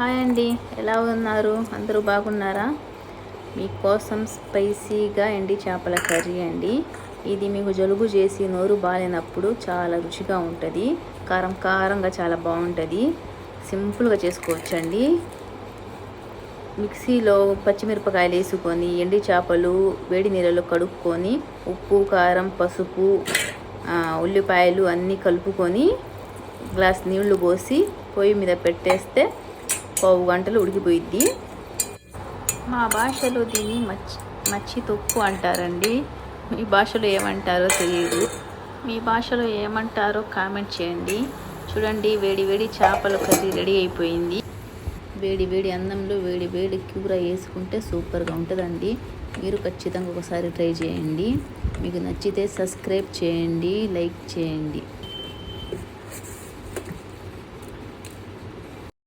Hi అండి, ఎలా ఉన్నారు? అందరూ బాగున్నారా? మీకోసం స్పైసీగా ఎండి చేపల కర్రీ అండి. ఇది మీకు జలుబు చేసి నోరు బాలేనప్పుడు చాలా రుచిగా ఉంటుంది. కారం కారంగా చాలా బాగుంటుంది. సింపుల్గా చేసుకోవచ్చండి. మిక్సీలో పచ్చిమిరపకాయలు వేసుకొని ఎండి చేపలు వేడి నీళ్ళలో కడుక్కొని ఉప్పు, కారం, పసుపు, ఉల్లిపాయలు అన్నీ కలుపుకొని గ్లాస్ నీళ్లు పోసి పొయ్యి మీద పెట్టేస్తే 1/2 గంటలు ఉడికిపోయిద్ది. మా భాషలో దీన్ని మచ్చి తొక్కు అంటారండి. మీ భాషలో ఏమంటారో తెలియదు. మీ భాషలో ఏమంటారో కామెంట్ చేయండి. చూడండి, వేడి వేడి చేపల కర్రీ రెడీ అయిపోయింది. వేడి వేడి అన్నంలో వేడి వేడి కూర వేసుకుంటే సూపర్గా ఉంటుందండి. మీరు ఖచ్చితంగా ఒకసారి ట్రై చేయండి. మీకు నచ్చితే సబ్స్క్రైబ్ చేయండి, లైక్ చేయండి.